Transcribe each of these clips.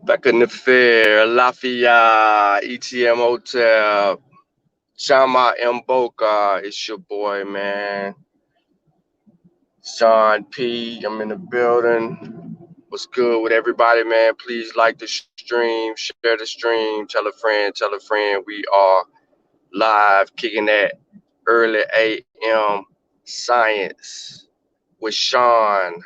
Back in the fair, Lafayette, ETM Hotel, Chama Mboka. It's your boy, man. Sean P. I'm in the building. What's good with everybody, man? Please like the stream, share the stream, tell a friend, tell a friend. We are live kicking that early AM science with Sean.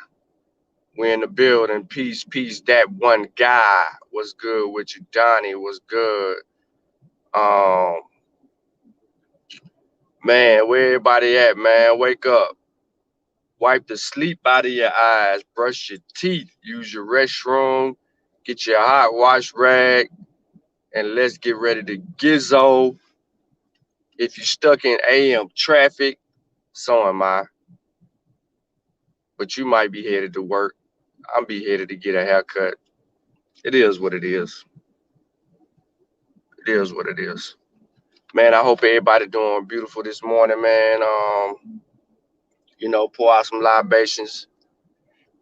We're in the building. Peace, peace. That one guy was good with you. Donnie was good. Um, man, where everybody at, man? Wake up. Wipe the sleep out of your eyes. Brush your teeth. Use your restroom. Get your hot wash rag. And let's get ready to gizzo. If you're stuck in AM traffic, so am I. But you might be headed to work. I'm be headed to get a haircut. It is what it is. It is what it is. Man, I hope everybody doing beautiful this morning, man. Pour out some libations.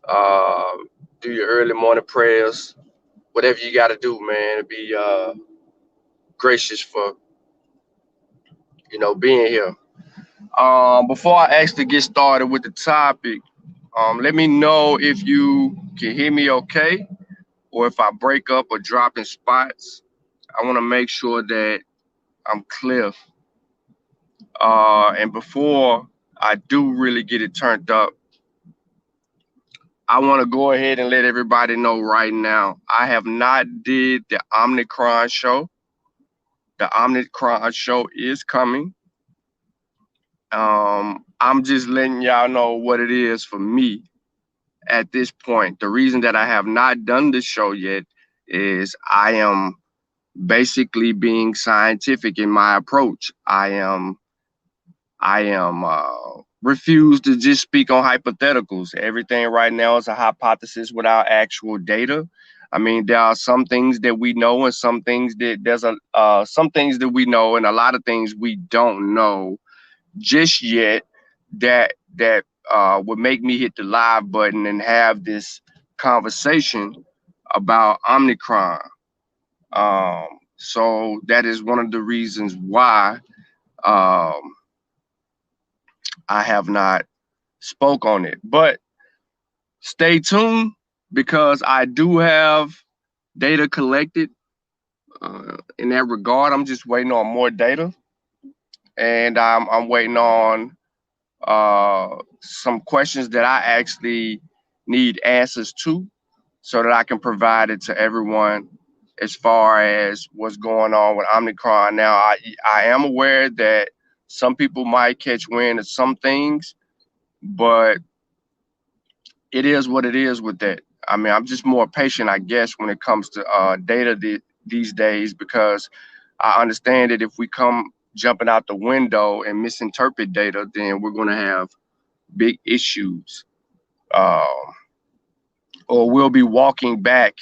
Uh, do your early morning prayers. Whatever you got to do, man. Be gracious for being here. Before I actually get started with the topic, let me know if you can hear me okay, or if I break up or drop in spots. I want to make sure that I'm clear. And before I do really get it turned up, I want to go ahead and let everybody know right now, I have not did the Omnicron show. The Omnicron show is coming. I'm just letting y'all know what it is for me at this point. The reason that I have not done the show yet is I am basically being scientific in my approach. I am refused to just speak on hypotheticals. Everything right now is a hypothesis without actual data. I mean, there are some things that we know, and some things that some things that we know, and a lot of things we don't know just yet. That would make me hit the live button and have this conversation about Omicron. So that is one of the reasons why um, I have not spoke on it. But stay tuned because I do have data collected in that regard. I'm just waiting on more data, and I'm waiting on some questions that I actually need answers to, so that I can provide it to everyone as far as what's going on with Omicron. Now, I am aware that some people might catch wind of some things, but it is what it is with that. I mean, I'm just more patient, I guess, when it comes to data these days, because I understand that if we come jumping out the window and misinterpret data, then we're going to have big issues, um, or we'll be walking back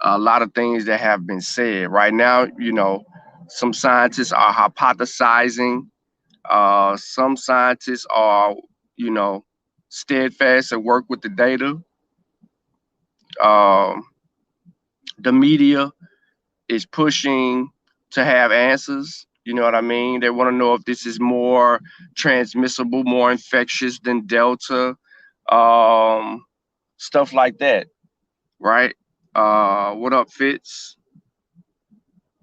a lot of things that have been said. Right now, some scientists are hypothesizing. Some scientists are, steadfast and work with the data. Um, the media is pushing to have answers. You know what I mean? They want to know if this is more transmissible, more infectious than Delta, stuff like that, right? What up, Fitz?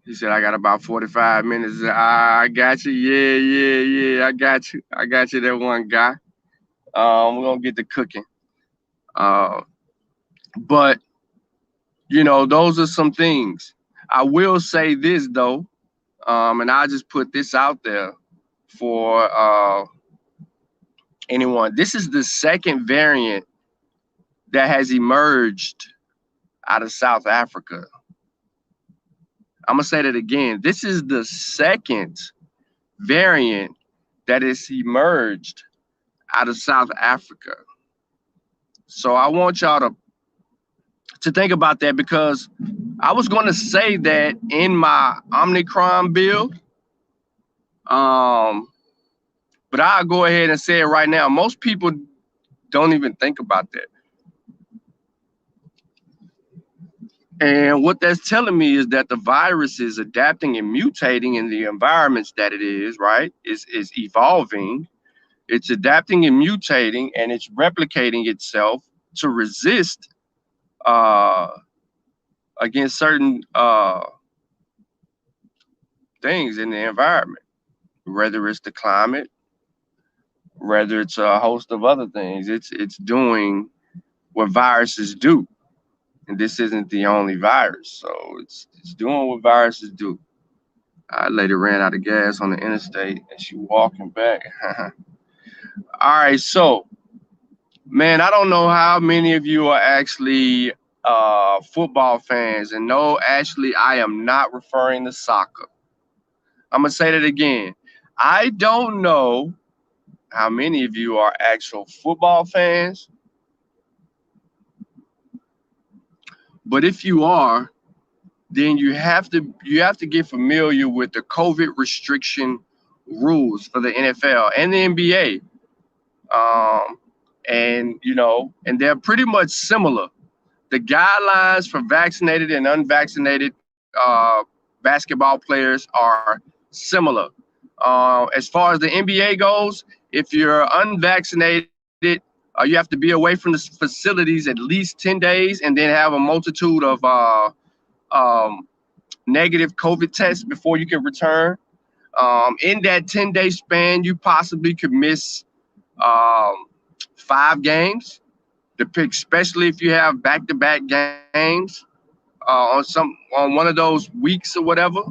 He said, I got about 45 minutes. I got you. Yeah. I got you. I got you, that one guy. We're going to get to cooking. But, those are some things. I will say this, though, and I'll just put this out there for anyone. This is the second variant that has emerged out of South Africa. I'm going to say that again. This is the second variant that has emerged out of South Africa. So I want y'all to think about that, because I was going to say that in my Omicron build, but I'll go ahead and say it right now. Most people don't even think about that. And what that's telling me is that the virus is adapting and mutating in the environments that it is, right? Is evolving. It's adapting and mutating, and it's replicating itself to resist uh, against certain things in the environment, whether it's the climate, whether it's a host of other things. It's doing what viruses do, and this isn't the only virus. So it's doing what viruses do. Our lady ran out of gas on the interstate, and she walking back. All right, so man, I don't know how many of you are actually football fans, and no, actually, I am not referring to soccer. I'm gonna say that again. I don't know how many of you are actual football fans, but if you are, then you have to get familiar with the COVID restriction rules for the NFL and the NBA. And and they're pretty much similar. The guidelines for vaccinated and unvaccinated basketball players are similar. As far as the NBA goes, if you're unvaccinated, you have to be away from the facilities at least 10 days and then have a multitude of um, negative COVID tests before you can return. In that 10-day span, you possibly could miss um, 5 games, especially if you have back-to-back games on one of those weeks or whatever.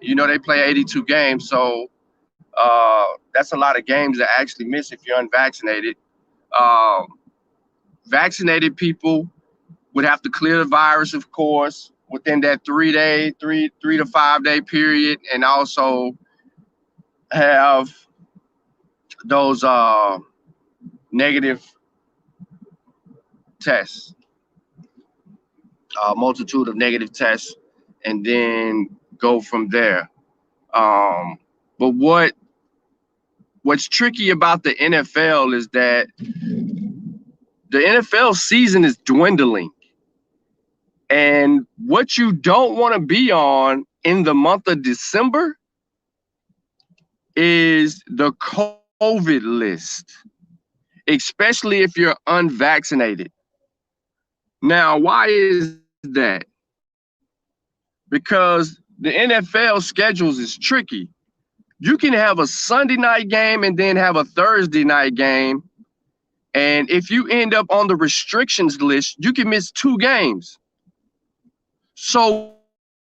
They play 82 games, so that's a lot of games to actually miss if you're unvaccinated. Um, Vaccinated people would have to clear the virus, of course, within that 3 to 5 day period, and also have those negative tests, a multitude of negative tests, and then go from there. But what's tricky about the NFL is that the NFL season is dwindling. And what you don't want to be on in the month of December is the COVID list, especially if you're unvaccinated. Now, why is that? Because the NFL schedules is tricky. You can have a Sunday night game and then have a Thursday night game. And if you end up on the restrictions list, you can miss 2 games. So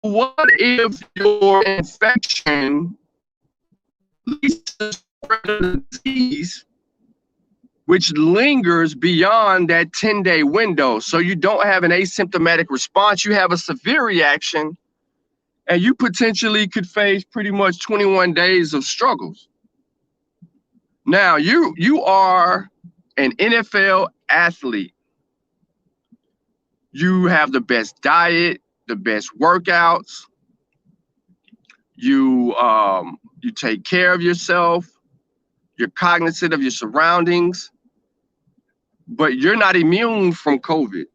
what if your infection leads to the disease, which lingers beyond that 10-day window? So you don't have an asymptomatic response, you have a severe reaction, and you potentially could face pretty much 21 days of struggles. Now, you are an NFL athlete. You have the best diet, the best workouts. You take care of yourself. You're cognizant of your surroundings, but you're not immune from COVID.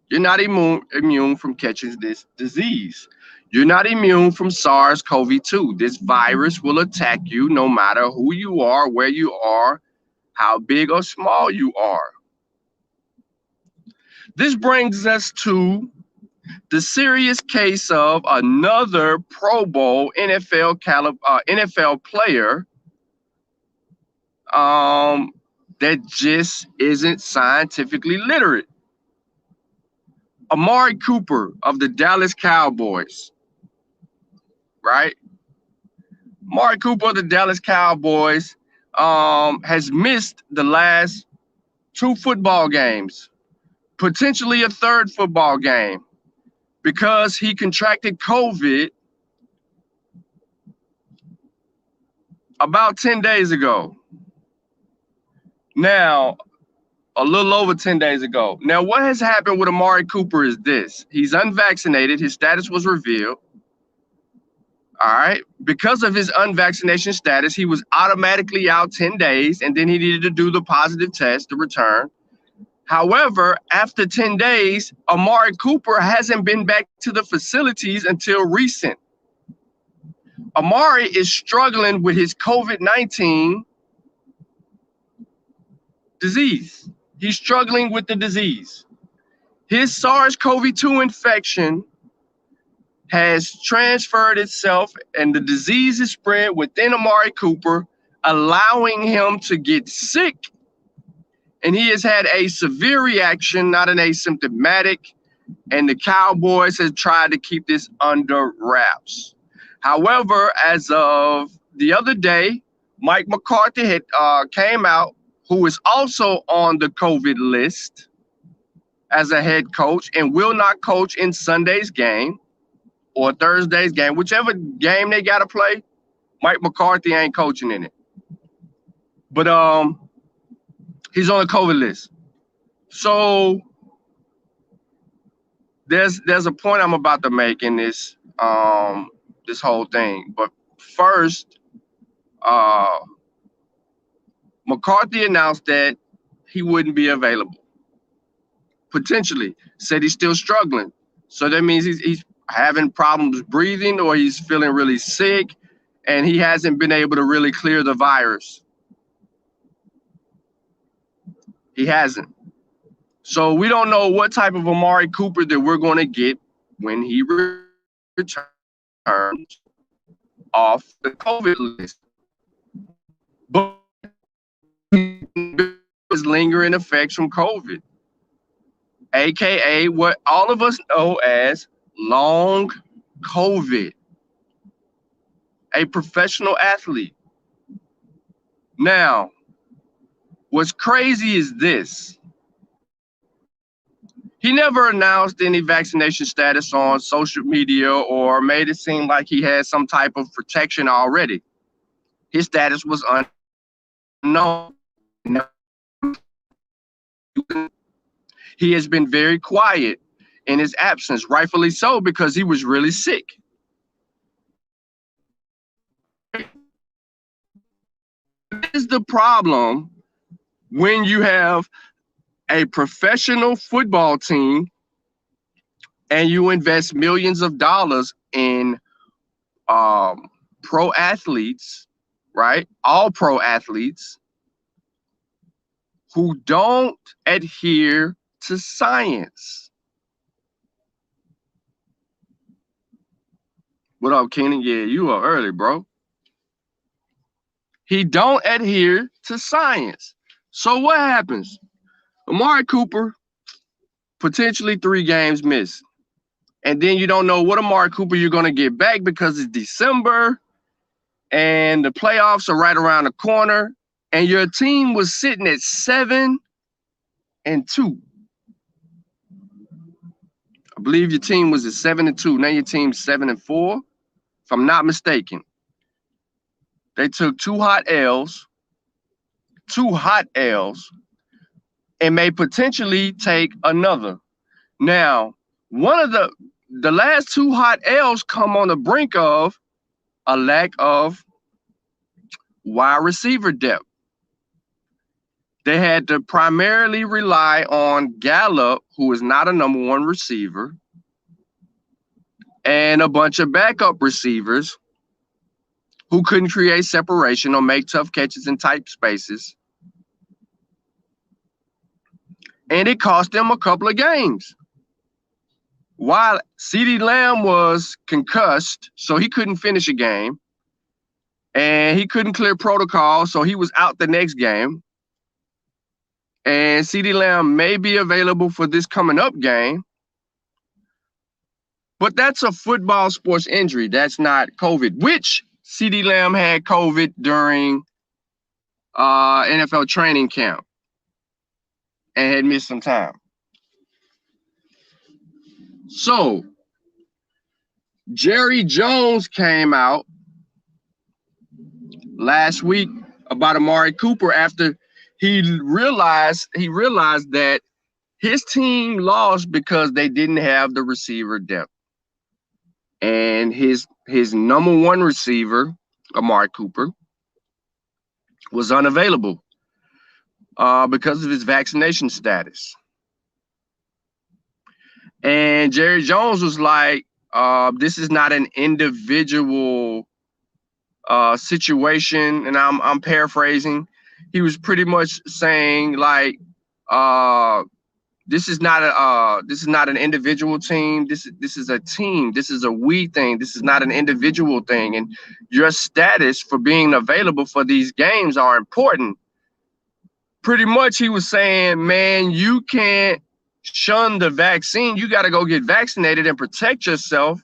You're not immune from catching this disease. You're not immune from SARS-CoV-2. This virus will attack you no matter who you are, where you are, how big or small you are. This brings us to the serious case of another Pro Bowl NFL player that just isn't scientifically literate. Amari Cooper of the Dallas Cowboys, right? Amari Cooper of the Dallas Cowboys has missed the last 2 football games, potentially a 3rd football game, because he contracted COVID about 10 days ago. Now, a little over 10 days ago. Now, what has happened with Amari Cooper is this. He's unvaccinated. His status was revealed. All right. Because of his unvaccination status, he was automatically out 10 days, and then he needed to do the positive test to return. However, after 10 days, Amari Cooper hasn't been back to the facilities until recent. Amari is struggling with his COVID-19 disease. He's struggling with the disease. His SARS-CoV-2 infection has transferred itself and the disease is spread within Amari Cooper, allowing him to get sick. And he has had a severe reaction, not an asymptomatic. And the Cowboys have tried to keep this under wraps. However, as of the other day, Mike McCarthy had came out, who is also on the COVID list as a head coach and will not coach in Sunday's game or Thursday's game, whichever game they got to play. Mike McCarthy ain't coaching in it, but he's on the COVID list. So there's a point I'm about to make in this this whole thing. But first, McCarthy announced that he wouldn't be available. Potentially, said he's still struggling. So that means he's having problems breathing or he's feeling really sick and he hasn't been able to really clear the virus. He hasn't. So we don't know what type of Amari Cooper that we're going to get when he returns off the COVID list. But his lingering effects from COVID, aka what all of us know as long COVID. A professional athlete. Now, what's crazy is this. He never announced any vaccination status on social media or made it seem like he had some type of protection already. His status was unknown. He has been very quiet in his absence, rightfully so, because he was really sick. This is the problem when you have a professional football team and you invest millions of dollars in pro athletes, right? All pro athletes who don't adhere to science. What up, Kenny? Yeah, you are early, bro. He don't adhere to science. So what happens? Amari Cooper, potentially 3 games missed. And then you don't know what Amari Cooper you're going to get back because it's December and the playoffs are right around the corner. And your team was sitting at 7-2. I believe your team was at 7-2. Now your team's 7-4, if I'm not mistaken. They took 2 hot L's, and may potentially take another. Now, one of the last 2 hot L's come on the brink of a lack of wide receiver depth. They had to primarily rely on Gallup, who is not a #1 receiver, and a bunch of backup receivers who couldn't create separation or make tough catches in tight spaces. And it cost them a couple of games. While CeeDee Lamb was concussed, so he couldn't finish a game, and he couldn't clear protocol, so he was out the next game. And CeeDee Lamb may be available for this coming up game. But that's a football sports injury. That's not COVID, which CeeDee Lamb had COVID during NFL training camp and had missed some time. So Jerry Jones came out last week about Amari Cooper after he realized that his team lost because they didn't have the receiver depth. And his #1 receiver, Amari Cooper, was unavailable. because of his vaccination status. And Jerry Jones was like, this is not an individual situation, and I'm paraphrasing. He was pretty much saying like, this is not an individual team. This is a team. This is a we thing. This is not an individual thing. And your status for being available for these games are important. Pretty much, he was saying, man, you can't shun the vaccine. You got to go get vaccinated and protect yourself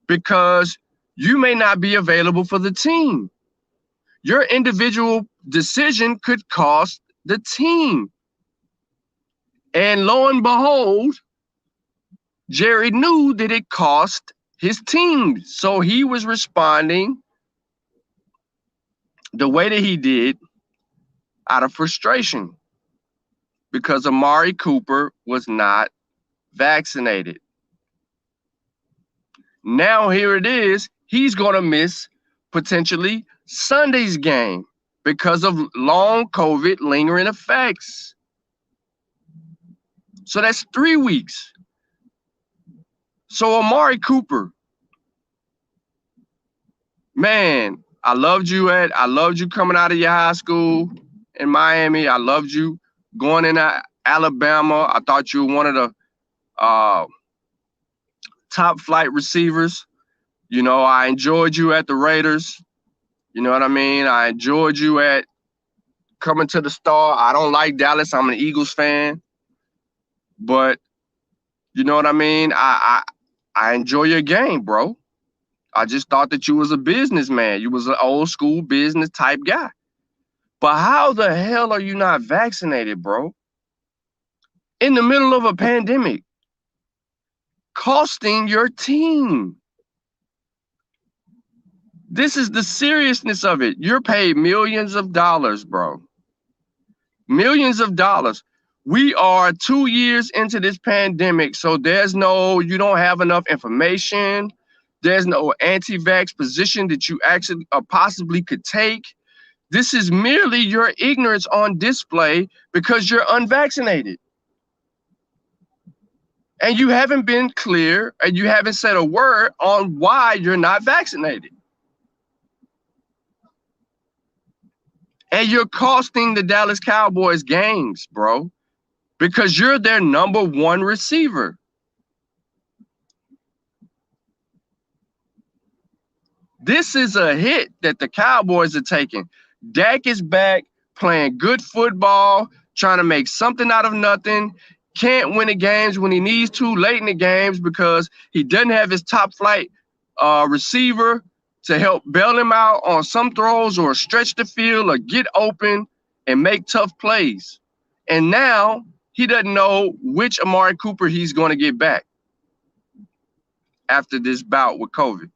because you may not be available for the team. Your individual decision could cost the team. And lo and behold, Jerry knew that it cost his team. So he was responding the way that he did out of frustration because Amari Cooper was not vaccinated. Now here it is. He's going to miss potentially Sunday's game because of long COVID lingering effects. So that's 3 weeks. So Amari Cooper, man, I loved you coming out of your high school in Miami. I loved you going into Alabama. I thought you were one of the top flight receivers. You know, I enjoyed you at the Raiders. You know what I mean? I enjoyed you at coming to the Star. I don't like Dallas. I'm an Eagles fan. But you know what I mean? I enjoy your game, bro. I just thought that you was a businessman. You was an old school business type guy. But how the hell are you not vaccinated, bro? In the middle of a pandemic, costing your team. This is the seriousness of it. You're paid millions of dollars, bro. Millions of dollars. We are 2 years into this pandemic, so you don't have enough information. There's no anti-vax position that you actually possibly could take. This is merely your ignorance on display because you're unvaccinated. And you haven't been clear and you haven't said a word on why you're not vaccinated. And you're costing the Dallas Cowboys games, bro, because you're their #1 receiver. This is a hit that the Cowboys are taking. Dak is back playing good football, trying to make something out of nothing. Can't win the games when he needs to late in the games because he doesn't have his top flight receiver to help bail him out on some throws or stretch the field or get open and make tough plays. And now he doesn't know which Amari Cooper he's going to get back after this bout with COVID.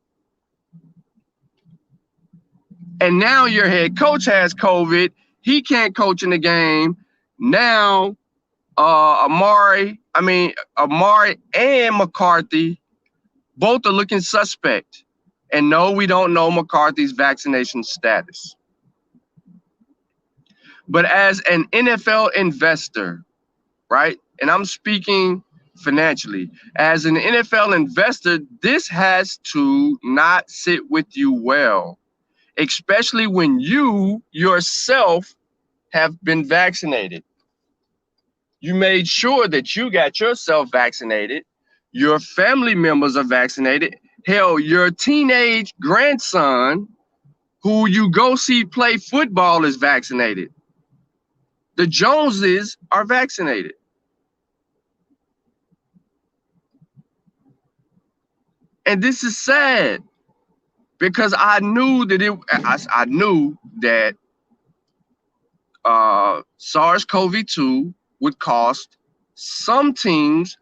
And now your head coach has COVID. He can't coach in the game. Now Amari and McCarthy both are looking suspect. And no, we don't know McCarthy's vaccination status. But as an NFL investor, right, and I'm speaking financially, as an NFL investor, this has to not sit with you well, especially when you yourself have been vaccinated. You made sure that you got yourself vaccinated. Your family members are vaccinated. Hell, your teenage grandson, who you go see play football, is vaccinated. The Joneses are vaccinated. And this is sad because I knew that SARS-CoV-2 would cost some teams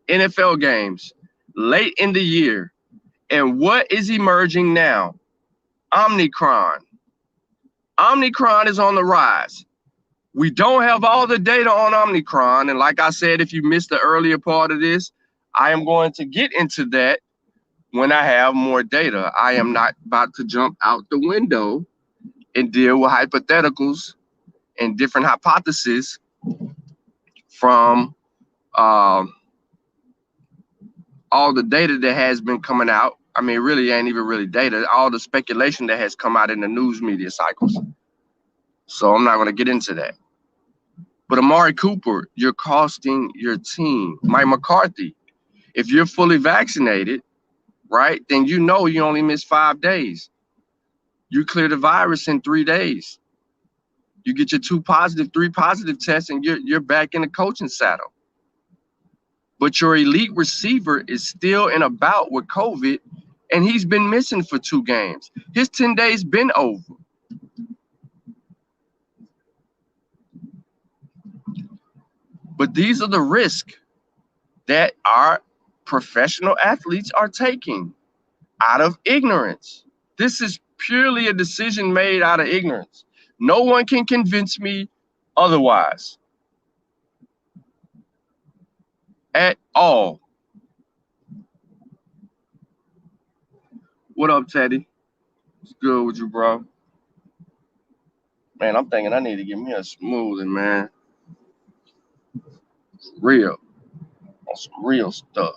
NFL games late in the year. And what is emerging now? Omicron. Omicron is on the rise. We don't have all the data on Omicron. And like I said, if you missed the earlier part of this, I am going to get into that when I have more data. I am not about to jump out the window and deal with hypotheticals and different hypotheses from um, all the data that has been coming out. I mean, really ain't even really data, all the speculation that has come out in the news media cycles. So I'm not going to get into that. But Amari Cooper, you're costing your team. Mike McCarthy, if you're fully vaccinated, right, then you know you only miss 5 days. You clear the virus in 3 days. You get your 2 positive, 3 positive tests, and you're back in the coaching saddle. But your elite receiver is still in a bout with COVID, and he's been missing for 2 games. His 10 days been over. But these are the risks that our professional athletes are taking out of ignorance. This is purely a decision made out of ignorance. No one can convince me otherwise at all. What up, Teddy? What's good with you, bro? Man, I'm thinking I need to get me a smoothie, man. Real. On some real stuff.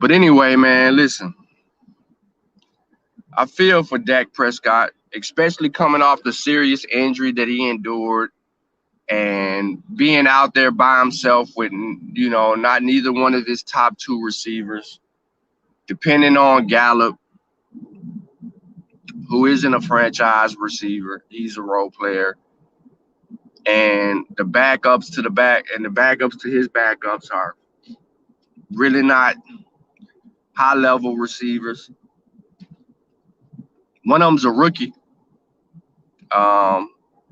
But anyway, man, listen. I feel for Dak Prescott, especially coming off the serious injury that he endured and being out there by himself with, not neither one of his top 2 receivers, depending on Gallup, who isn't a franchise receiver. He's a role player. And the backups to his backups are really not high level receivers. One of them's a rookie.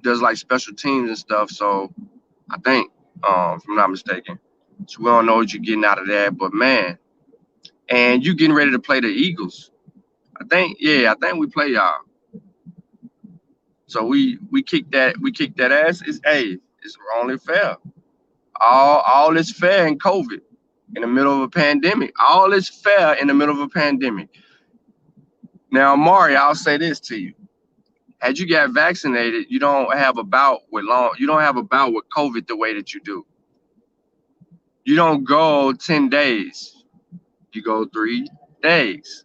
Does like special teams and stuff. So I think, if I'm not mistaken. So we don't know what you're getting out of that. But man, and you getting ready to play the Eagles. I think we play y'all. So we kick that ass. It's only fair. All is fair in COVID, in the middle of a pandemic. All is fair in the middle of a pandemic. Now, Amari, I'll say this to you. Had you got vaccinated, you don't have a bout with COVID the way that you do. You don't go 10 days. You go 3 days.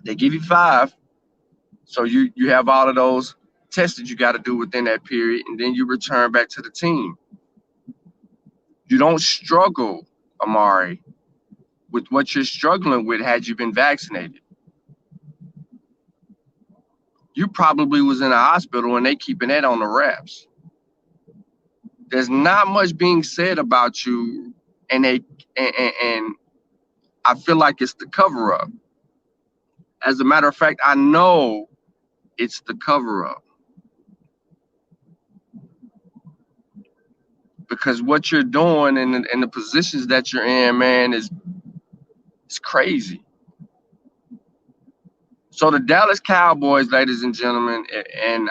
They give you 5. So you have all of those tests that you got to do within that period, and then you return back to the team. You don't struggle, Amari, with what you're struggling with had you been vaccinated. You probably was in a hospital and they keeping that on the wraps. There's not much being said about you, and I feel like it's the cover up. As a matter of fact, I know it's the cover up. Because what you're doing and the positions that you're in, man, is crazy. So the Dallas Cowboys, ladies and gentlemen, and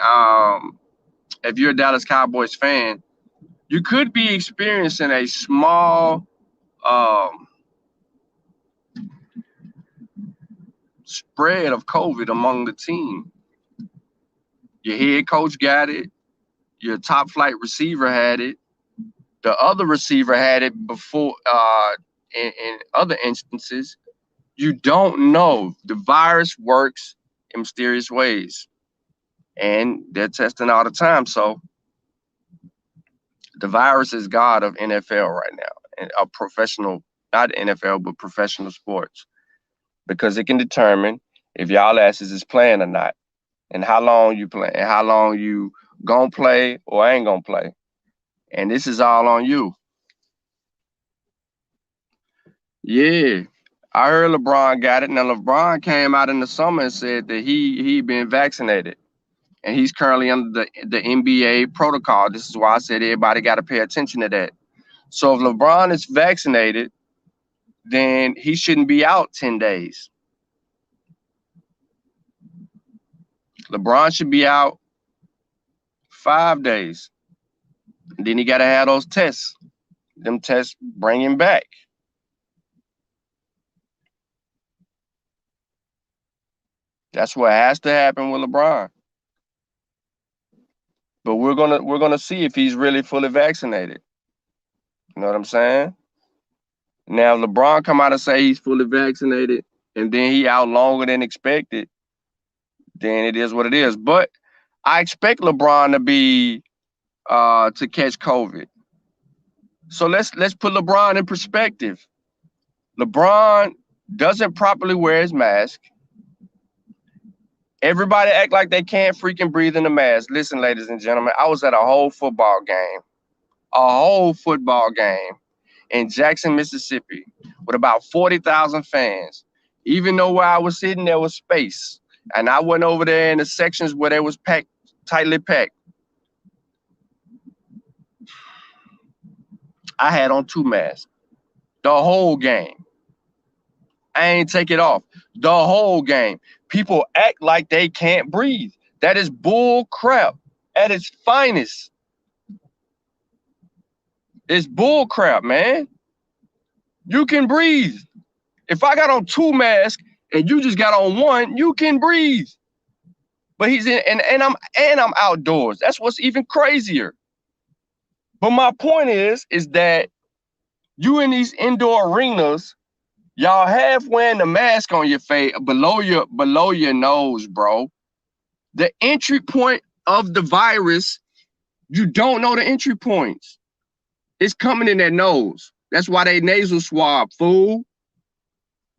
if you're a Dallas Cowboys fan, you could be experiencing a small spread of COVID among the team. Your head coach got it. Your top flight receiver had it. The other receiver had it before. In other instances, you don't know. The virus works in mysterious ways, and they're testing all the time. So the virus is God of NFL right now, and a professional, not NFL, but professional sports, because it can determine if y'all asses is playing or not, and how long you play, and how long you gonna play or ain't gonna play. And this is all on you. Yeah. I heard LeBron got it. Now LeBron came out in the summer and said that he been vaccinated, and he's currently under the NBA protocol. This is why I said everybody got to pay attention to that. So if LeBron is vaccinated, then he shouldn't be out 10 days. LeBron should be out 5 days. And then he got to have those tests. Them tests bring him back. That's what has to happen with LeBron. But we're gonna see if he's really fully vaccinated. You know what I'm saying? Now, if LeBron come out and say he's fully vaccinated, and then he out longer than expected, then it is what it is. But I expect LeBron to be to catch COVID. So let's put LeBron in perspective. LeBron doesn't properly wear his mask. Everybody act like they can't freaking breathe in the mask. Listen, ladies and gentlemen, I was at a whole football game in Jackson, Mississippi, with about 40,000 fans. Even though where I was sitting, there was space. And I went over there in the sections where they was packed, tightly packed. I had on 2 masks the whole game. I ain't take it off the whole game. People act like they can't breathe. That is bull crap at its finest. It's bull crap, man. You can breathe. If I got on 2 masks and you just got on 1, you can breathe. But he's in, and I'm outdoors. That's what's even crazier. But my point is that you in these indoor arenas, y'all have wearing the mask on your face below your nose, bro. The entry point of the virus, you don't know the entry points. It's coming in that nose. That's why they nasal swab, fool.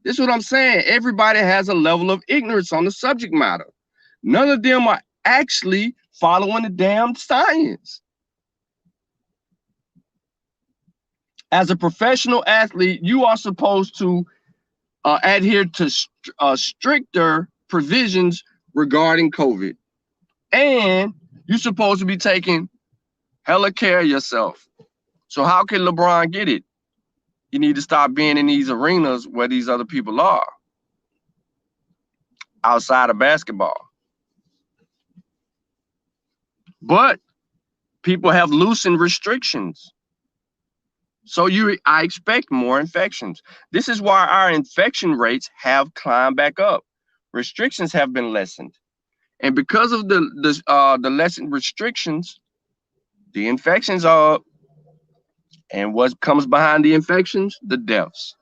This is what I'm saying. Everybody has a level of ignorance on the subject matter. None of them are actually following the damn science. As a professional athlete, you are supposed to adhere to stricter provisions regarding COVID. And you're supposed to be taking hella care of yourself. So how can LeBron get it? You need to stop being in these arenas where these other people are outside of basketball. But people have loosened restrictions. So I expect more infections. This is why our infection rates have climbed back up. Restrictions have been lessened. And because of the lessened restrictions, the infections are up. And what comes behind the infections? The deaths.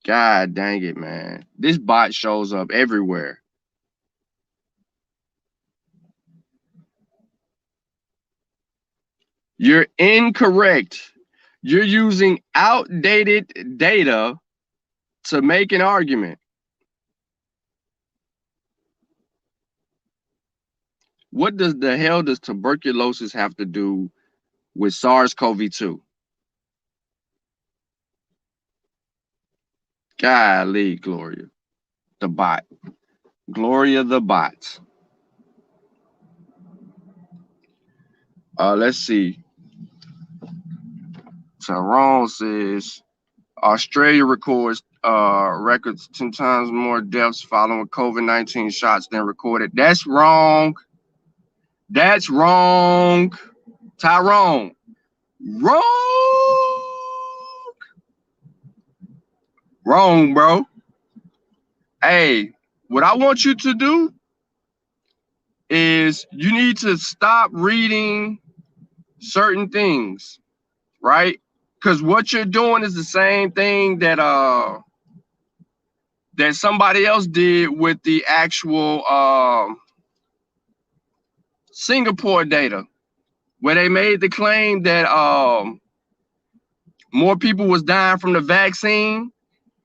God dang it, man. This bot shows up everywhere. You're incorrect. You're using outdated data to make an argument. What does the hell does tuberculosis have to do with SARS-CoV-2? Golly, Gloria. The bot. Gloria the bot. Let's see. Tyrone says Australia records 10 times more deaths following COVID-19 shots than recorded. That's wrong. That's wrong. Tyrone. Wrong. Wrong, bro. Hey, what I want you to do is you need to stop reading certain things, right? Because what you're doing is the same thing that that somebody else did with the actual Singapore data, where they made the claim that more people was dying from the vaccine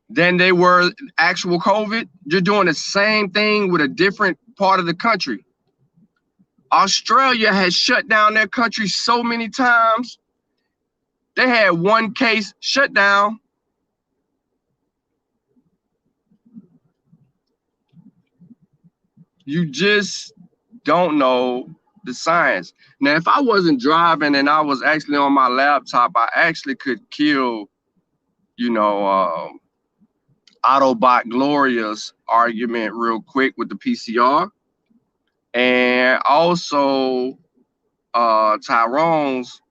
than they were actual COVID. You're doing the same thing with a different part of the country. Australia has shut down their country so many times. They had 1 case shut down. You just don't know the science. Now, if I wasn't driving and I was actually on my laptop, I actually could kill, Autobot Gloria's argument real quick with the PCR. And also Tyrone's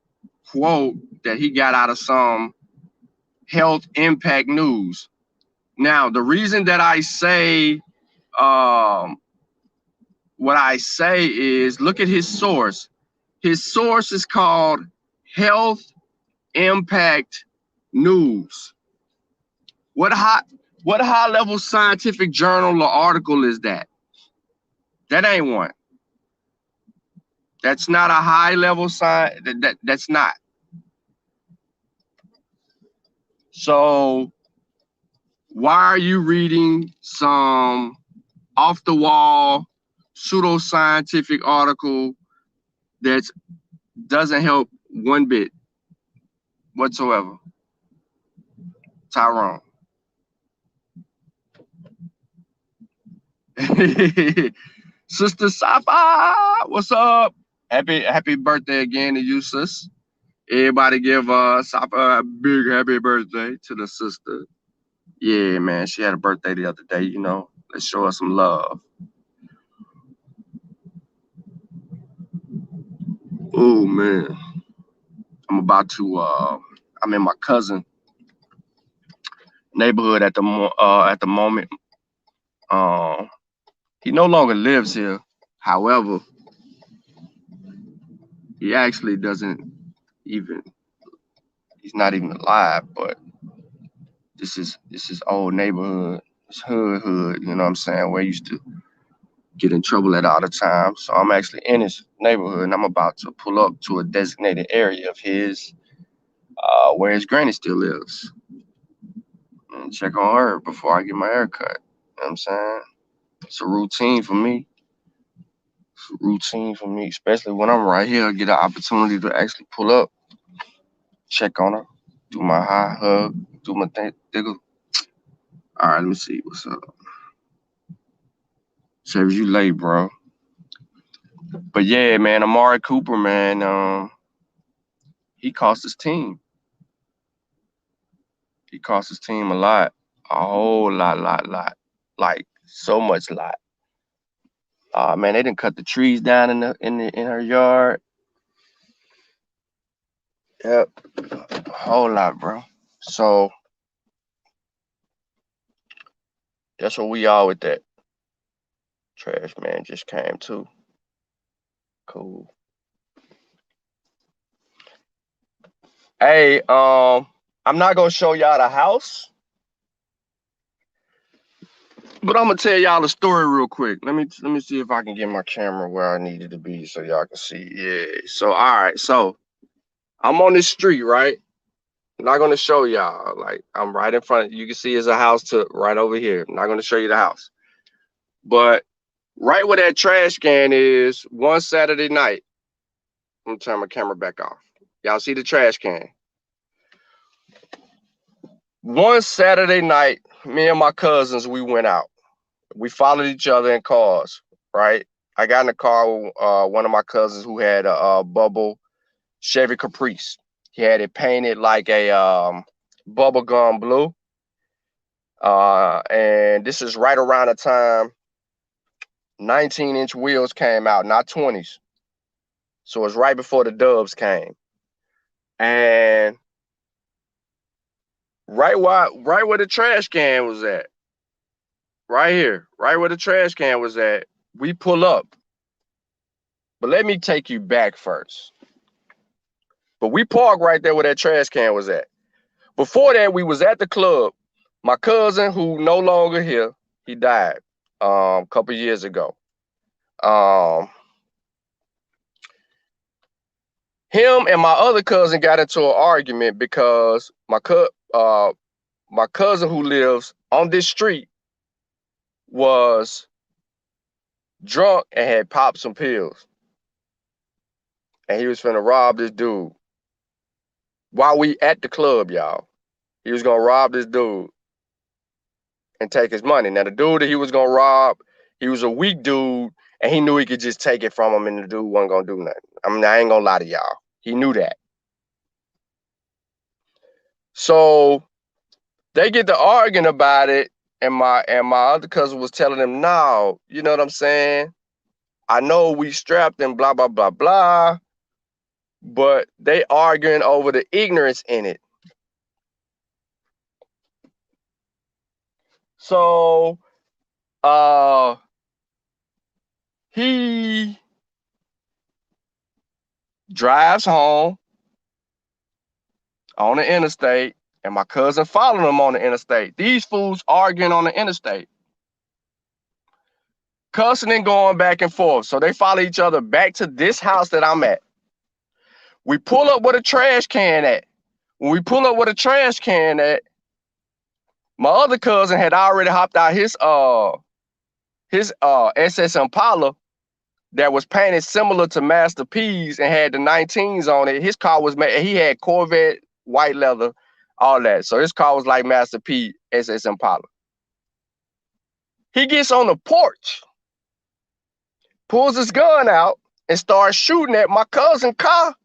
quote that he got out of some health impact news. Now, the reason that I say what I say is look at his source. His source is called Health Impact News. What high level scientific journal or article is that? That ain't one. That's not a high level science. That's not. So why are you reading some off the wall pseudoscientific article that doesn't help one bit whatsoever? Tyrone. Sister Safa, what's up? Happy birthday again to you, sis. Everybody give Safa a big happy birthday to the sister. Yeah, man, she had a birthday the other day, you know. Let's show her some love. Oh man. I'm about to I'm in my cousin neighborhood at the moment. He no longer lives here. However, he actually doesn't even he's not even alive, but this is old neighborhood. It's hood, you know what I'm saying, where I used to get in trouble at all the time. So I'm actually in his neighborhood and I'm about to pull up to a designated area of his where his granny still lives and check on her before I get my hair cut. You know what I'm saying? It's a routine for me. It's a routine for me, especially when I'm right here. I get an opportunity to actually pull up, check on her, do my high hug, do my thing. All right, let me see what's up. Saves you late, bro. But yeah, man, Amari Cooper, man, he cost his team. He cost his team a lot, a whole lot, like so much lot. Man, they didn't cut the trees down in her yard. Yep, a whole lot, bro. So that's what we are with that. Trash man just came too. Cool. Hey, I'm not gonna show y'all the house, but I'm gonna tell y'all the story real quick. Let me see if I can get my camera where I need it to be so y'all can see. Yeah. So all right. So I'm on this street, right? I'm not gonna show y'all. Like I'm right in front. You can see there's a house to right over here. I'm not gonna show you the house, but right where that trash can is, one Saturday night. I'm gonna turn my camera back off. Y'all see the trash can? One Saturday night, me and my cousins, we went out. We followed each other in cars, right? I got in the car with one of my cousins who had a bubble Chevy Caprice. He had it painted like a bubble gum blue. And this is right around the time 19-inch wheels came out, not 20s. So it's right before the Dubs came. And right where the trash can was at, right here, right where the trash can was at, we pull up. But let me take you back first. But we parked right there where that trash can was at. Before that, we was at the club. My cousin, who no longer here, he died a couple years ago. Him and my other cousin got into an argument because my cousin who lives on this street was drunk and had popped some pills. And he was finna rob this dude. While we at the club, y'all. He was gonna rob this dude and take his money. Now the dude that he was gonna rob, he was a weak dude, and he knew he could just take it from him, and the dude wasn't gonna do nothing. I mean, I ain't gonna lie to y'all. He knew that. So they get to arguing about it, and my other cousin was telling him, "No, you know what I'm saying? I know we strapped and blah blah blah blah." But they arguing over the ignorance in it. So he drives home on the interstate, and my cousin following him on the interstate. These fools arguing on the interstate, cussing and going back and forth. So they follow each other back to this house that I'm at. We pull up with a trash can at. When we pull up with a trash can at, my other cousin had already hopped out his SS Impala that was painted similar to Master P's and had the 19s on it. His car was made, he had Corvette, white leather, all that. So his car was like Master P SS Impala. He gets on the porch, pulls his gun out, and starts shooting at my cousin's car.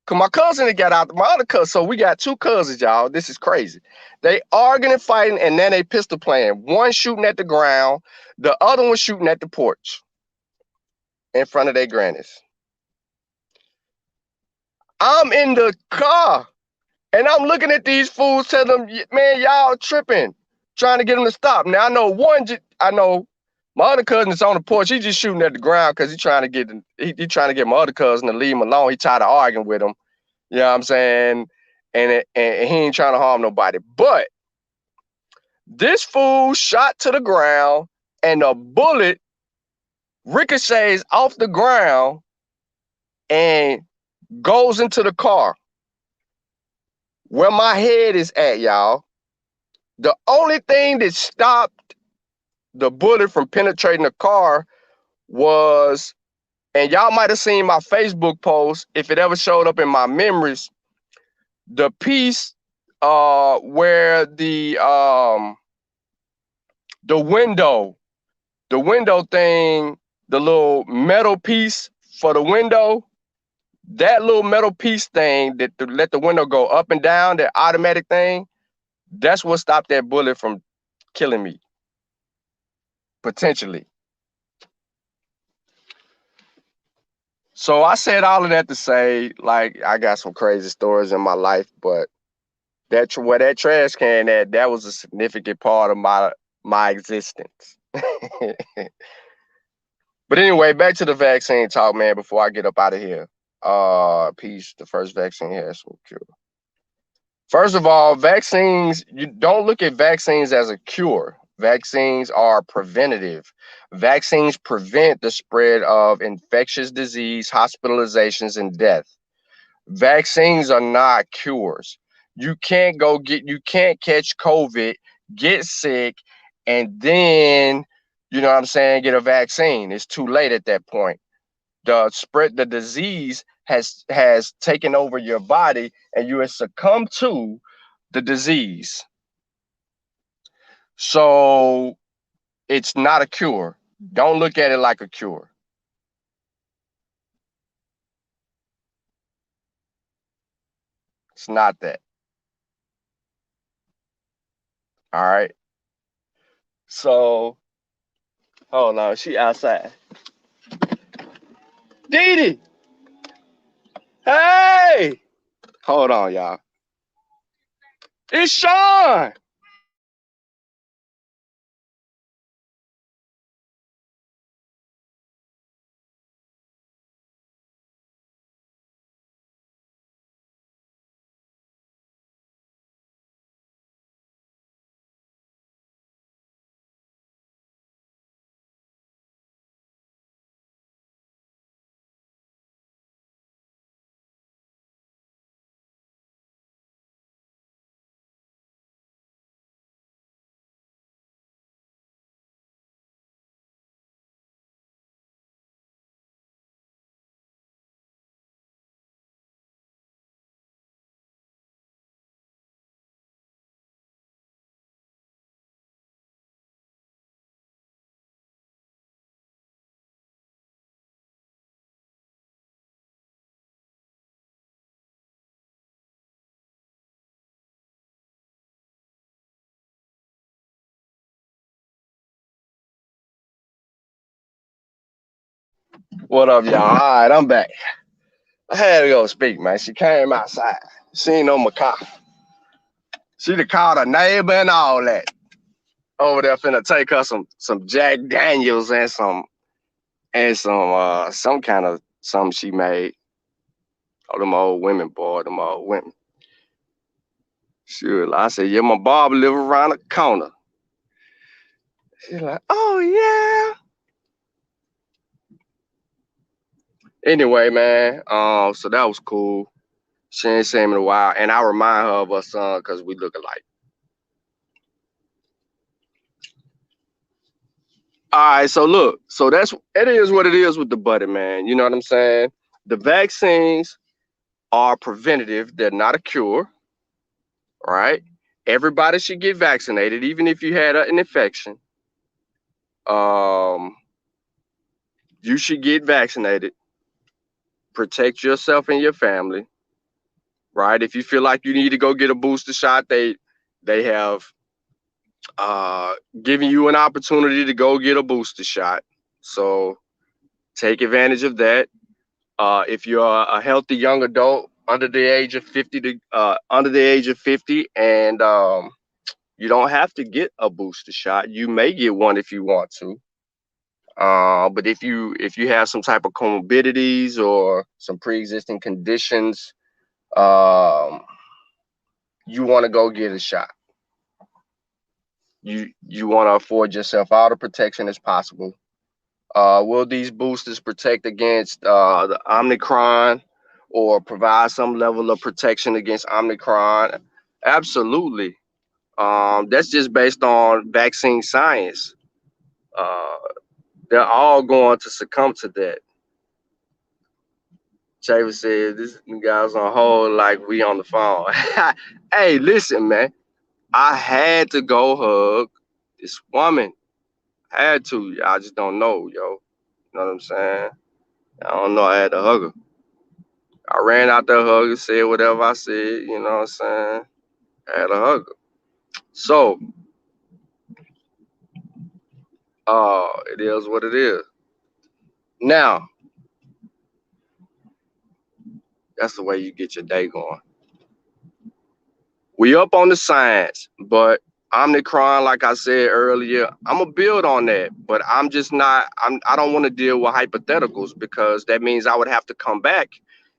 Cause my cousin had got out, my other cousin. So we got two cousins, y'all. This is crazy. They arguing and fighting, and then they pistol playing. One shooting at the ground, the other one shooting at the porch in front of their grannies. I'm in the car, and I'm looking at these fools, telling them, man, y'all tripping, trying to get them to stop. Now, I know my other cousin is on the porch. He's just shooting at the ground because he's trying to get my other cousin to leave him alone. He tired of arguing with him. You know what I'm saying? And he ain't trying to harm nobody. But this fool shot to the ground, and a bullet ricochets off the ground and goes into the car where my head is at, y'all. The only thing that stopped the bullet from penetrating the car was, and y'all might have seen my Facebook post, if it ever showed up in my memories, the piece where the window thing, the little metal piece for the window, that little metal piece thing that to let the window go up and down, that automatic thing, that's what stopped that bullet from killing me, potentially. So I said all of that to say, like, I got some crazy stories in my life, but where that trash can at, that was a significant part of my existence. But anyway, back to the vaccine talk, man, before I get up out of here. Peace. The first vaccine has some cure. First of all, vaccines, you don't look at vaccines as a cure. Vaccines are preventative. Vaccines prevent the spread of infectious disease, hospitalizations, and death. Vaccines are not cures. You can't catch COVID, get sick, and then, you know what I'm saying, get a vaccine. It's too late at that point. The disease has taken over your body, and you have succumbed to the disease. So it's not a cure. Don't look at it like a cure. It's not that. All right. So hold on, she outside. Dee Dee! Hey! Hold on, y'all. It's Sean! What up, y'all? All right, I'm back. I had to go speak, man. She came outside. She ain't on my car. She done called her neighbor and all that. over there finna take her some Jack Daniels and some kind of something she made. Oh, them old women, boy, them old women. Sure, I said, yeah, my barber live around the corner. She's like, oh yeah. Anyway, man, so that was cool. She ain't seen me in a while, and I remind her of her son because we look alike. All right, so look, so it is what it is with the buddy, man. You know what I'm saying? The vaccines are preventative; they're not a cure, right? Everybody should get vaccinated, even if you had an infection. Um, you should get vaccinated. Protect yourself and your family, right? If you feel like you need to go get a booster shot, they have uh, given you an opportunity to go get a booster shot. So take advantage of that. If you're a healthy young adult under the age of 50, and you don't have to get a booster shot. You may get one if you want to. But if you have some type of comorbidities or some pre-existing conditions, um, you want to go get a shot. You want to afford yourself all the protection as possible. Will these boosters protect against the Omicron or provide some level of protection against Omicron? Absolutely. That's just based on vaccine science. Uh, they're all going to succumb to that. Chavis said, this guy's on hold like we on the phone. Hey, listen, man. I had to go hug this woman. I had to. I just don't know, yo. You know what I'm saying? I don't know. I had to hug her. I ran out there, hug her, said whatever I said. You know what I'm saying? I had to hug her. So, it is what it is. Now, that's the way you get your day going. We up on the science, but Omicron, like I said earlier, I'm gonna build on that, but I'm just not. I don't want to deal with hypotheticals because that means I would have to come back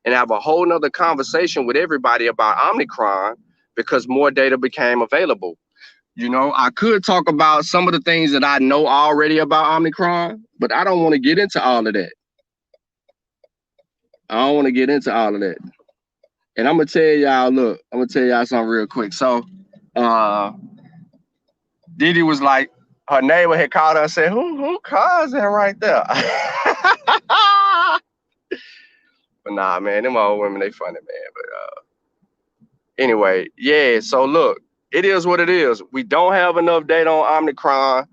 and have a whole nother conversation with everybody about Omicron because more data became available. You know, I could talk about some of the things that I know already about Omicron, but I don't want to get into all of that. I don't want to get into all of that. And I'm gonna tell y'all, look, I'm gonna tell y'all something real quick. So, uh, Didi was like, her neighbor had called her and said, "Who cars that right there?" But nah, man, them old women, they funny, man. But anyway, yeah. So look, it is what it is. We don't have enough data on Omicron.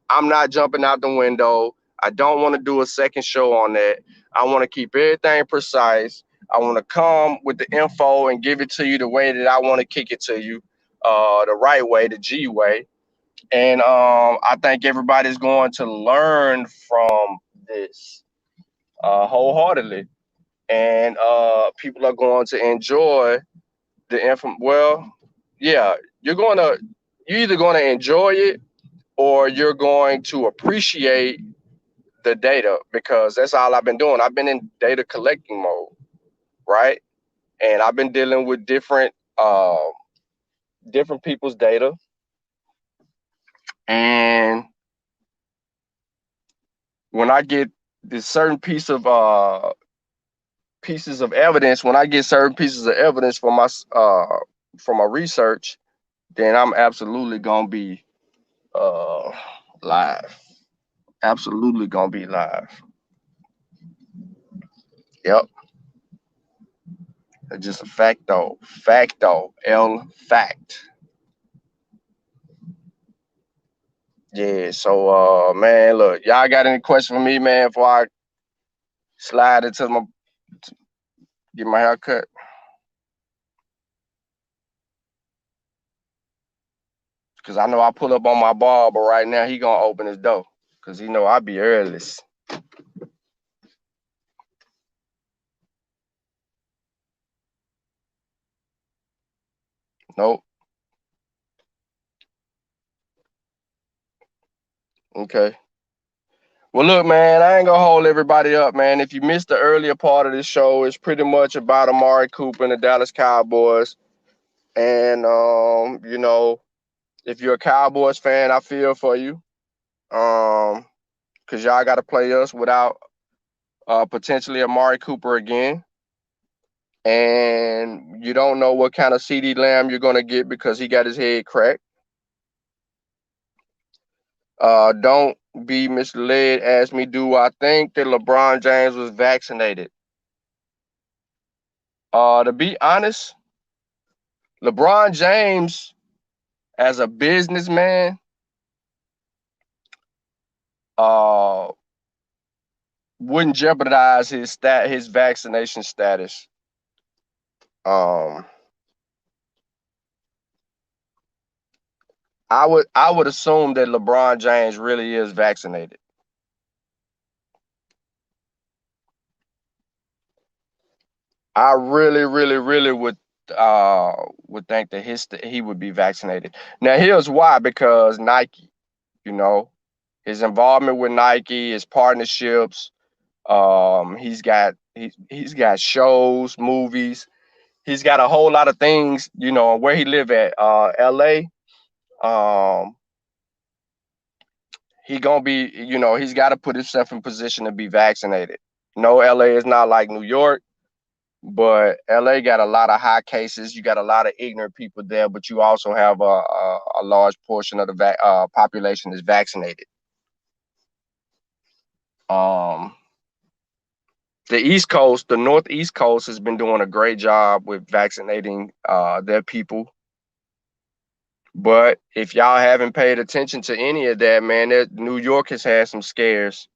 I'm not jumping out the window. I don't want to do a second show on that. I want to keep everything precise. I want to come with the info and give it to you the way that I want to kick it to you, the right way, the G way. And I think everybody's going to learn from this wholeheartedly, and people are going to enjoy the info. Well, yeah, you're either going to enjoy it or you're going to appreciate the data because that's all I've been doing. I've been in data collecting mode, right? And I've been dealing with different people's data, and when I get this certain pieces of evidence, when I get certain pieces of evidence for my research, then I'm absolutely gonna be uh live. Absolutely gonna be live. Yep. It's just a fact though. Fact though. L fact. Yeah, so man, look, y'all got any questions for me, man, before I slide into my get my hair cut? Cause I know I pull up on my barber right now, he gonna open his door. Cause he know I be early. Nope. Okay. Well, look, man, I ain't gonna hold everybody up, man. If you missed the earlier part of this show, it's pretty much about Amari Cooper and the Dallas Cowboys. And if you're a Cowboys fan, I feel for you. Because y'all got to play us without potentially Amari Cooper again. And you don't know what kind of CD Lamb you're gonna get because he got his head cracked. Don't be misled. Ask me, do I think that LeBron James was vaccinated? To be honest, LeBron James, as a businessman, uh, wouldn't jeopardize his vaccination status. Um, I would assume that LeBron James really is vaccinated. I really, really, really would think that he would be vaccinated. Now here's why: because Nike, you know, his involvement with Nike, his partnerships. He's got shows, movies. He's got a whole lot of things. Where he live at, L.A. Um, he gonna be, he's got to put himself in position to be vaccinated. No, LA is not like New York, but LA got a lot of high cases. You got a lot of ignorant people there, but you also have a large portion of the population is vaccinated. Um, the East Coast, the Northeast Coast, has been doing a great job with vaccinating their people. But if y'all haven't paid attention to any of that, man, New York has had some scares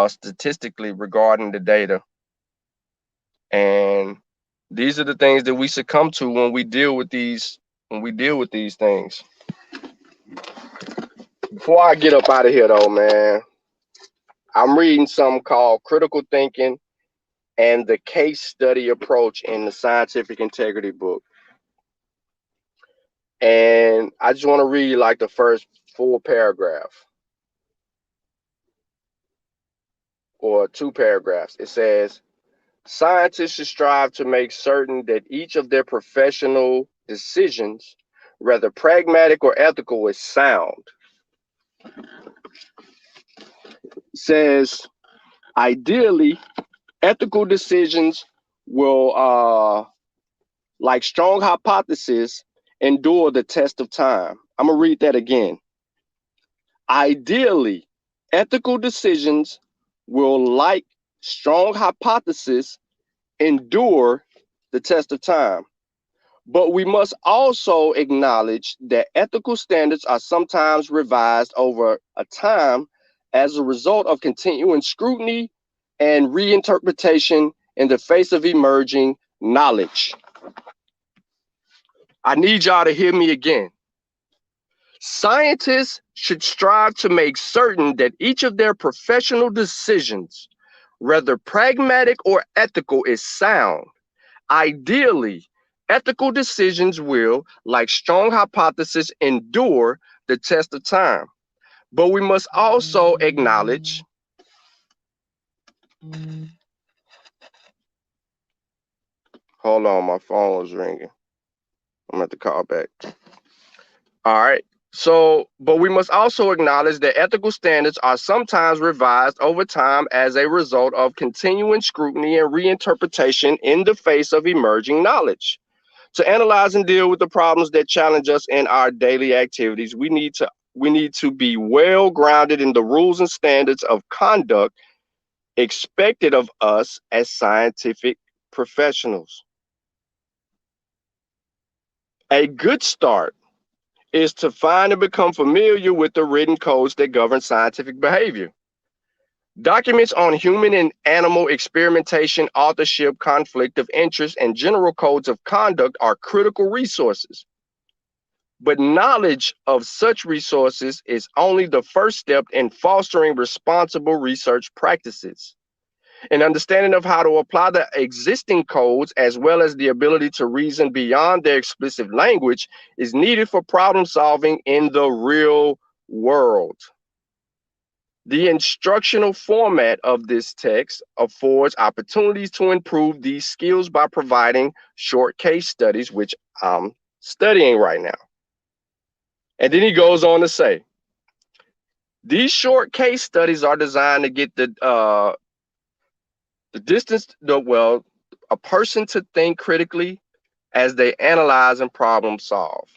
statistically regarding the data. And these are the things that we succumb to when we deal with these things. Before I get up out of here though, man, I'm reading something called Critical Thinking and the Case Study Approach in the Scientific Integrity book. And I just want to read like the first full paragraph or two paragraphs. It says, scientists should strive to make certain that each of their professional decisions, whether pragmatic or ethical, is sound. It says, ideally, ethical decisions will, like strong hypotheses, endure the test of time. I'm going to read that again. Ideally, ethical decisions will, like strong hypotheses, endure the test of time. But we must also acknowledge that ethical standards are sometimes revised over a time as a result of continuing scrutiny and reinterpretation in the face of emerging knowledge. I need y'all to hear me again. Scientists should strive to make certain that each of their professional decisions, whether pragmatic or ethical, is sound. Ideally, ethical decisions will, like strong hypotheses, endure the test of time. But we must also acknowledge hold on, my phone was ringing. I'm at the call back. All right. But we must also acknowledge that ethical standards are sometimes revised over time as a result of continuing scrutiny and reinterpretation in the face of emerging knowledge. To analyze and deal with the problems that challenge us in our daily activities, we need to be well grounded in the rules and standards of conduct expected of us as scientific professionals. A good start is to find and become familiar with the written codes that govern scientific behavior. Documents on human and animal experimentation, authorship, conflict of interest, and general codes of conduct are critical resources. But knowledge of such resources is only the first step in fostering responsible research practices. An understanding of how to apply the existing codes, as well as the ability to reason beyond their explicit language, is needed for problem solving in the real world. The instructional format of this text affords opportunities to improve these skills by providing short case studies, which I'm studying right now. And then he goes on to say, these short case studies are designed to get the distance, a person to think critically as they analyze and problem solve.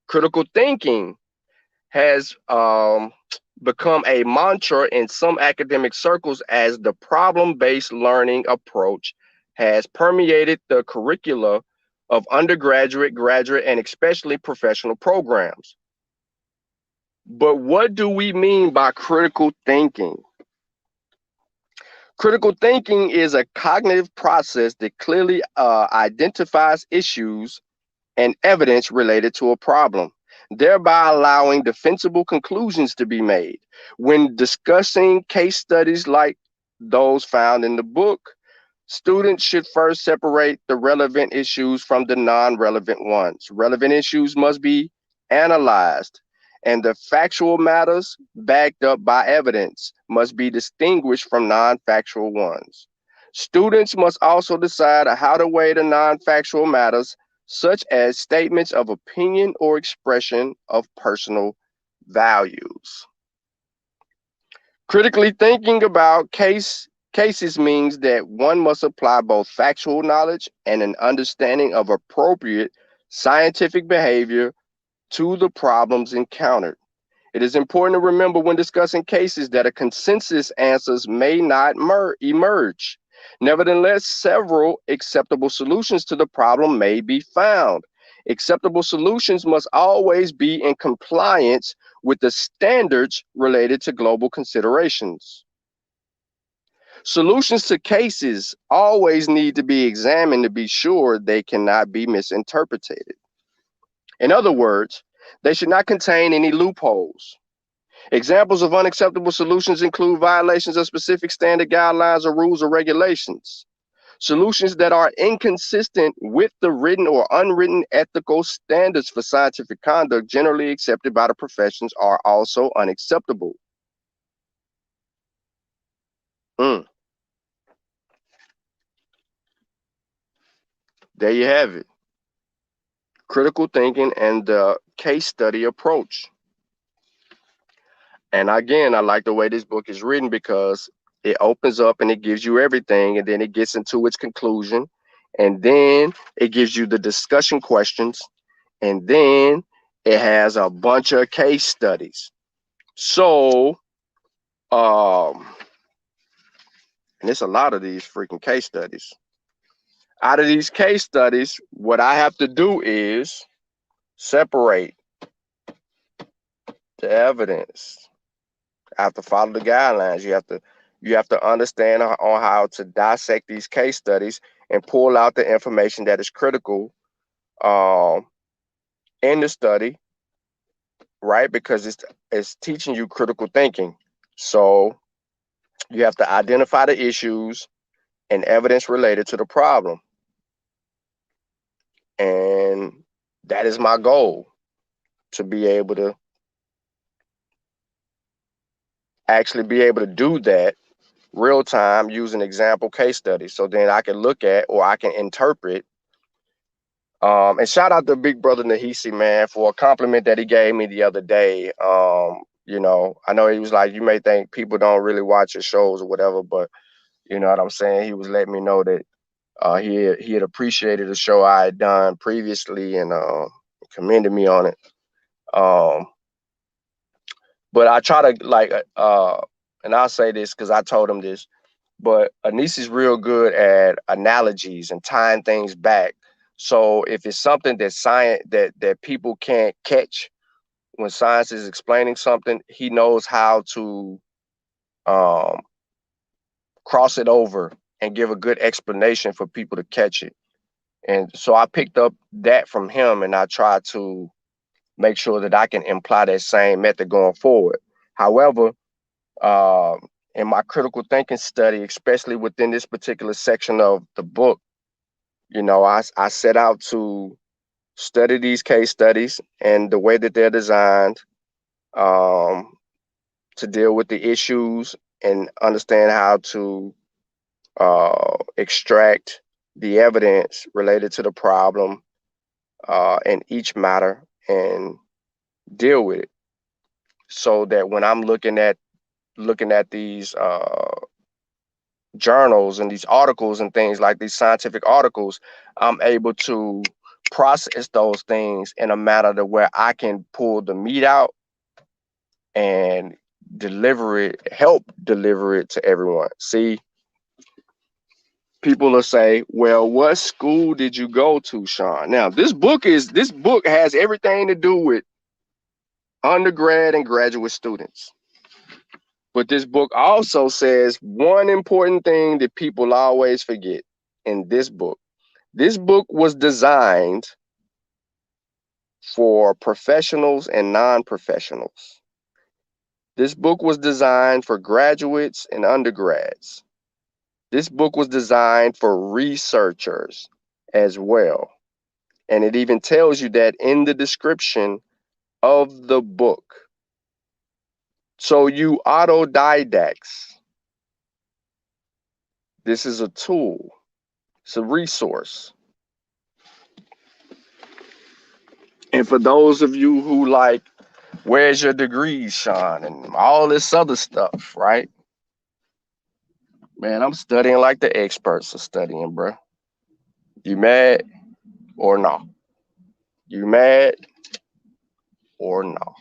Critical thinking has become a mantra in some academic circles as the problem-based learning approach has permeated the curricula of undergraduate, graduate, and especially professional programs. But what do we mean by critical thinking? Critical thinking is a cognitive process that clearly identifies issues and evidence related to a problem, thereby allowing defensible conclusions to be made. When discussing case studies like those found in the book, students should first separate the relevant issues from the non relevant ones. Relevant issues must be analyzed, and the factual matters backed up by evidence must be distinguished from non factual ones. Students must also decide how to weigh the non factual matters, such as statements of opinion or expression of personal values. Critically thinking about cases means that one must apply both factual knowledge and an understanding of appropriate scientific behavior to the problems encountered. It is important to remember when discussing cases that a consensus answers may not emerge. Nevertheless, several acceptable solutions to the problem may be found. Acceptable solutions must always be in compliance with the standards related to global considerations. Solutions to cases always need to be examined to be sure they cannot be misinterpreted. In other words, they should not contain any loopholes. Examples of unacceptable solutions include violations of specific standard guidelines or rules or regulations. Solutions that are inconsistent with the written or unwritten ethical standards for scientific conduct generally accepted by the professions are also unacceptable. Mm, there you have it. Critical thinking and the case study approach. And again, I like the way this book is written because it opens up and it gives you everything, and then it gets into its conclusion, and then it gives you the discussion questions, and then it has a bunch of case studies. So, and it's a lot of these freaking case studies. Out of these case studies, what I have to do is separate the evidence. I have to follow the guidelines. You have to understand on how to dissect these case studies and pull out the information that is critical um, in the study, right? Because it's teaching you critical thinking. So you have to identify the issues and evidence related to the problem, and that is my goal, to be able to actually be able to do that real time using example case studies. So then I can look at or I can interpret. And shout out to Big Brother Nahisi, man, for a compliment that he gave me the other day. I know he was like, you may think people don't really watch your shows or whatever, but you know what I'm saying? He was letting me know that he had appreciated the show I had done previously and commended me on it. Um, but I try to and I'll say this because I told him this, but Anise is real good at analogies and tying things back. So if it's something that science that people can't catch when science is explaining something, he knows how to um, cross it over and give a good explanation for people to catch it. And so I picked up that from him, and I try to make sure that I can imply that same method going forward. However, um, in my critical thinking study, especially within this particular section of the book, I set out to study these case studies and the way that they're designed, um, to deal with the issues and understand how to extract the evidence related to the problem in each matter and deal with it, so that when I'm looking at these journals and these articles and things like these scientific articles, I'm able to process those things in a manner to where I can pull the meat out and help deliver it to everyone. See, people will say, well, what school did you go to, Sean? Now, this book has everything to do with undergrad and graduate students. But this book also says one important thing that people always forget in this book. This book was designed for professionals and non-professionals. This book was designed for graduates and undergrads. This book was designed for researchers as well. And it even tells you that in the description of the book. So you autodidacts, this is a tool. It's a resource. And for those of you who like, where's your degrees, Sean, and all this other stuff, right? Man, I'm studying like the experts are studying, bro. You mad or no? You mad or no?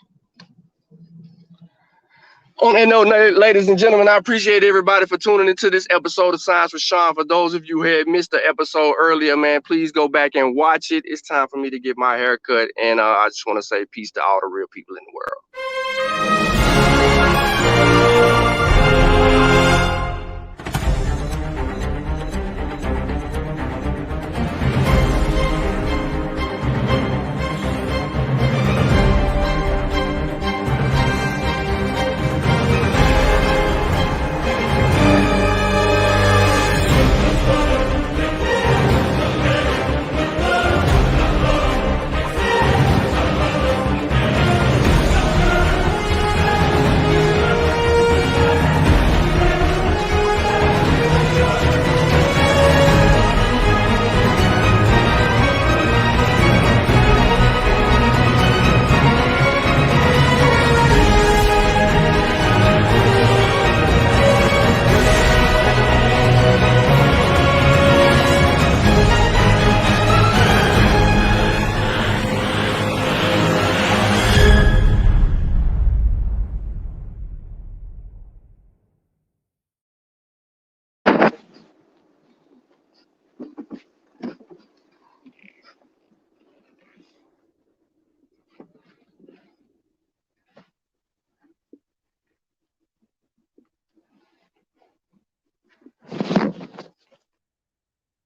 On that note, ladies and gentlemen, I appreciate everybody for tuning into this episode of Science with Sean. For those of you who had missed the episode earlier, man, please go back and watch it. It's time for me to get my hair cut, and I just want to say peace to all the real people in the world.